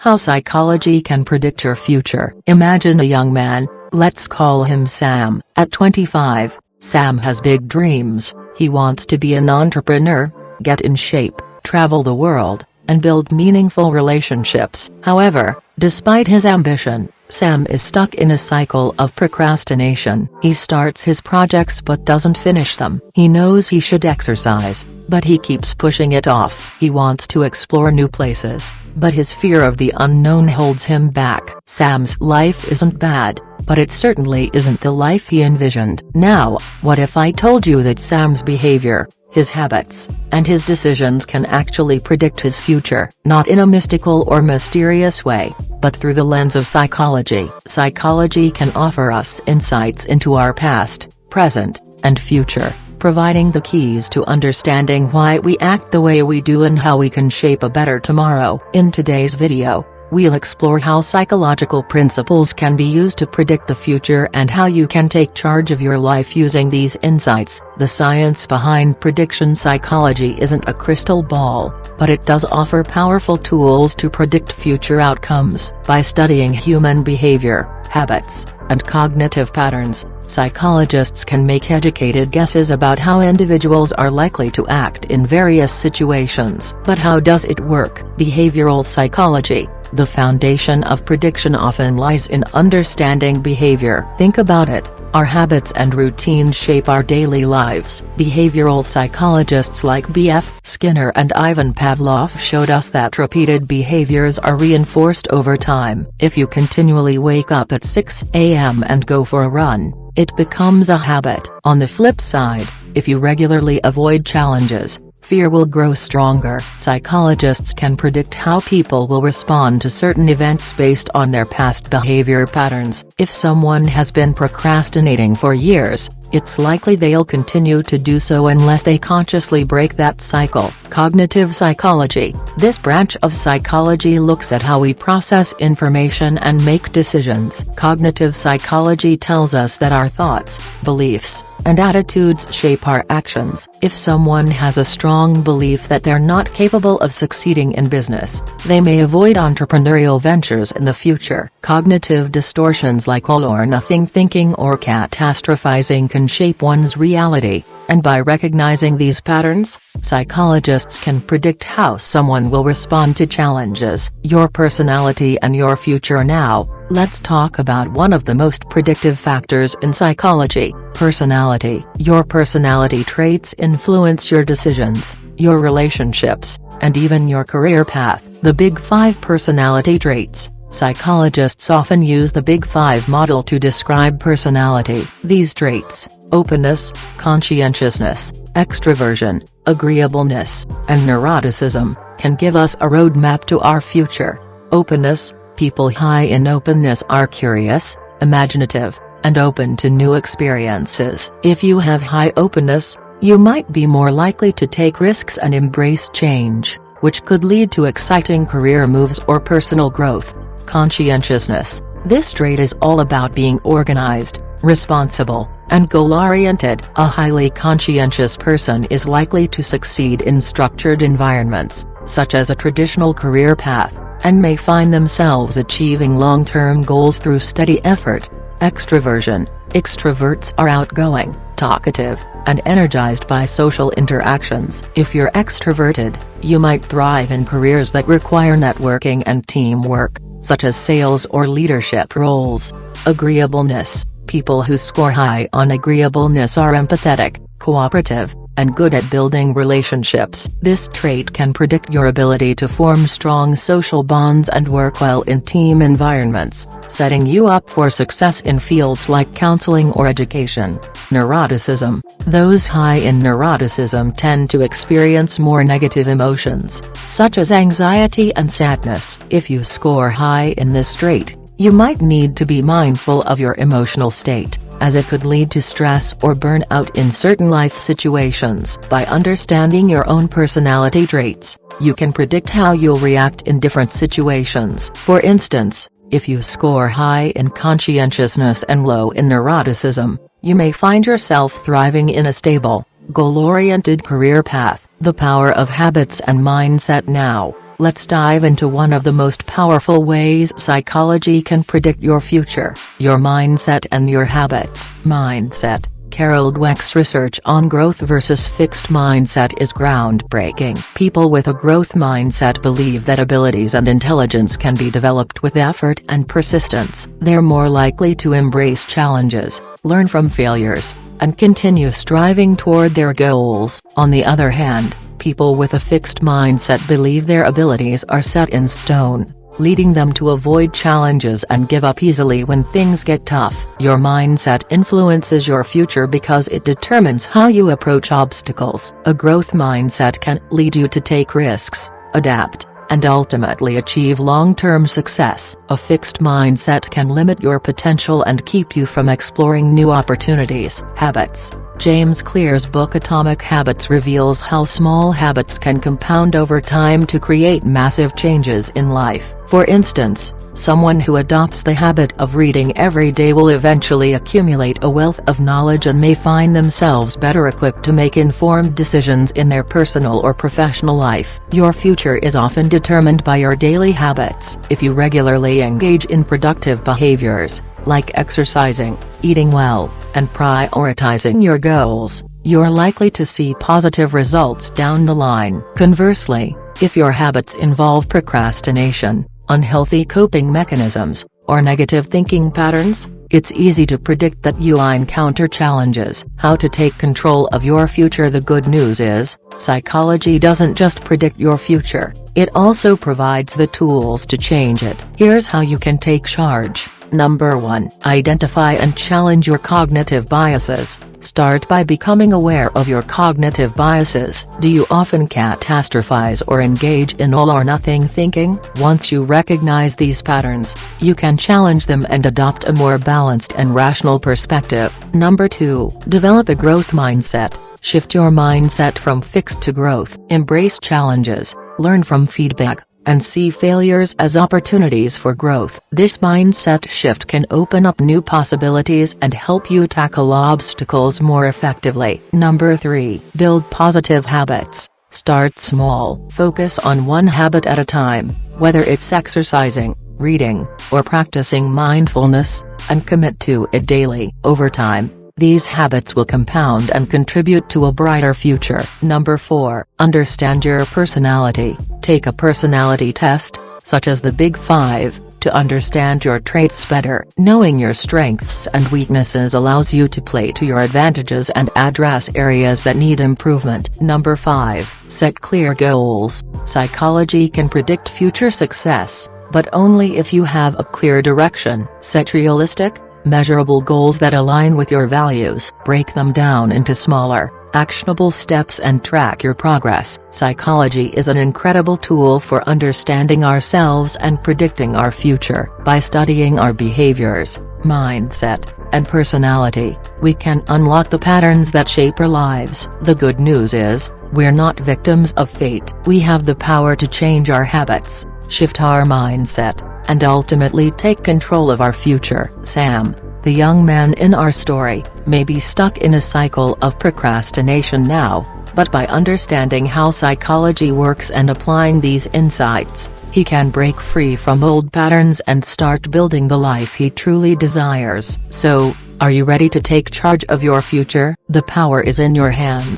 How psychology can predict your future. Imagine a young man, let's call him Sam. At 25, Sam has big dreams. He wants to be an entrepreneur, get in shape, travel the world, and build meaningful relationships. However, despite his ambition, Sam is stuck in a cycle of procrastination. He starts his projects but doesn't finish them. He knows he should exercise, but he keeps pushing it off. He wants to explore new places, but his fear of the unknown holds him back. Sam's life isn't bad, but it certainly isn't the life he envisioned. Now, what if I told you that Sam's behavior, his habits, and his decisions can actually predict his future? Not in a mystical or mysterious way, but through the lens of psychology. Psychology can offer us insights into our past, present, and future, providing the keys to understanding why we act the way we do and how we can shape a better tomorrow. In today's video, we'll explore how psychological principles can be used to predict the future and how you can take charge of your life using these insights. The science behind prediction psychology isn't a crystal ball, but it does offer powerful tools to predict future outcomes. By studying human behavior, habits, and cognitive patterns, psychologists can make educated guesses about how individuals are likely to act in various situations. But how does it work? Behavioral psychology. The foundation of prediction often lies in understanding behavior. Think about it. Our habits and routines shape our daily lives. Behavioral psychologists like B.F. Skinner and Ivan Pavlov showed us that repeated behaviors are reinforced over time. If you continually wake up at 6 a.m. and go for a run, it becomes a habit. On the flip side, if you regularly avoid challenges, fear will grow stronger. Psychologists can predict how people will respond to certain events based on their past behavior patterns. If someone has been procrastinating for years, it's likely they'll continue to do so unless they consciously break that cycle. Cognitive psychology. This branch of psychology looks at how we process information and make decisions. Cognitive psychology tells us that our thoughts, beliefs, and attitudes shape our actions. If someone has a strong belief that they're not capable of succeeding in business, they may avoid entrepreneurial ventures in the future. Cognitive distortions like all-or-nothing thinking or catastrophizing can shape one's reality, and by recognizing these patterns, psychologists can predict how someone will respond to challenges. Your personality and your future. Now, let's talk about one of the most predictive factors in psychology: personality. Your personality traits influence your decisions, your relationships, and even your career path. The Big Five personality traits. Psychologists often use the Big Five model to describe personality. These traits, openness, conscientiousness, extroversion, agreeableness, and neuroticism, can give us a roadmap to our future. Openness. People high in openness are curious, imaginative, and open to new experiences. If you have high openness, you might be more likely to take risks and embrace change, which could lead to exciting career moves or personal growth. Conscientiousness. This trait is all about being organized, responsible, and goal-oriented. A highly conscientious person is likely to succeed in structured environments, such as a traditional career path, and may find themselves achieving long-term goals through steady effort. Extroversion. Extroverts are outgoing, talkative, and energized by social interactions. If you're extroverted, you might thrive in careers that require networking and teamwork, such as sales or leadership roles. Agreeableness. People who score high on agreeableness are empathetic, cooperative, and good at building relationships. This trait can predict your ability to form strong social bonds and work well in team environments, setting you up for success in fields like counseling or education. Neuroticism. Those high in neuroticism tend to experience more negative emotions, such as anxiety and sadness. If you score high in this trait, you might need to be mindful of your emotional state, as it could lead to stress or burnout in certain life situations. By understanding your own personality traits, you can predict how you'll react in different situations. For instance, if you score high in conscientiousness and low in neuroticism, you may find yourself thriving in a stable, goal-oriented career path. The power of habits and mindset. Now, let's dive into one of the most powerful ways psychology can predict your future: your mindset and your habits. Mindset. Carol Dweck's research on growth versus fixed mindset is groundbreaking. People with a growth mindset believe that abilities and intelligence can be developed with effort and persistence. They're more likely to embrace challenges, learn from failures, and continue striving toward their goals. On the other hand, people with a fixed mindset believe their abilities are set in stone, leading them to avoid challenges and give up easily when things get tough. Your mindset influences your future because it determines how you approach obstacles. A growth mindset can lead you to take risks, adapt, and ultimately achieve long-term success. A fixed mindset can limit your potential and keep you from exploring new opportunities. Habits. James Clear's book Atomic Habits reveals how small habits can compound over time to create massive changes in life. For instance, someone who adopts the habit of reading every day will eventually accumulate a wealth of knowledge and may find themselves better equipped to make informed decisions in their personal or professional life. Your future is often determined by your daily habits. If you regularly engage in productive behaviors, like exercising, eating well, and prioritizing your goals, you're likely to see positive results down the line. Conversely, if your habits involve procrastination, unhealthy coping mechanisms, or negative thinking patterns, it's easy to predict that you will encounter challenges. How to take control of your future. The good news is, psychology doesn't just predict your future, it also provides the tools to change it. Here's how you can take charge. Number 1. Identify and challenge your cognitive biases. Start by becoming aware of your cognitive biases. Do you often catastrophize or engage in all-or-nothing thinking? Once you recognize these patterns, you can challenge them and adopt a more balanced and rational perspective. Number 2. Develop a growth mindset. Shift your mindset from fixed to growth. Embrace challenges, learn from feedback, and see failures as opportunities for growth. This mindset shift can open up new possibilities and help you tackle obstacles more effectively. Number 3. Build positive habits. Start small. Focus on one habit at a time, whether it's exercising, reading, or practicing mindfulness, and commit to it daily. Over time, these habits will compound and contribute to a brighter future. Number 4. Understand your personality. Take a personality test, such as the Big 5, to understand your traits better. Knowing your strengths and weaknesses allows you to play to your advantages and address areas that need improvement. Number 5. Set clear goals. Psychology can predict future success, but only if you have a clear direction. Set realistic, measurable goals that align with your values. Break them down into smaller, actionable steps and track your progress. Psychology is an incredible tool for understanding ourselves and predicting our future. By studying our behaviors, mindset, and personality, we can unlock the patterns that shape our lives. The good news is, we're not victims of fate. We have the power to change our habits, shift our mindset, and ultimately take control of our future. Sam, the young man in our story, may be stuck in a cycle of procrastination now, but by understanding how psychology works and applying these insights, he can break free from old patterns and start building the life he truly desires. So, are you ready to take charge of your future? The power is in your hands.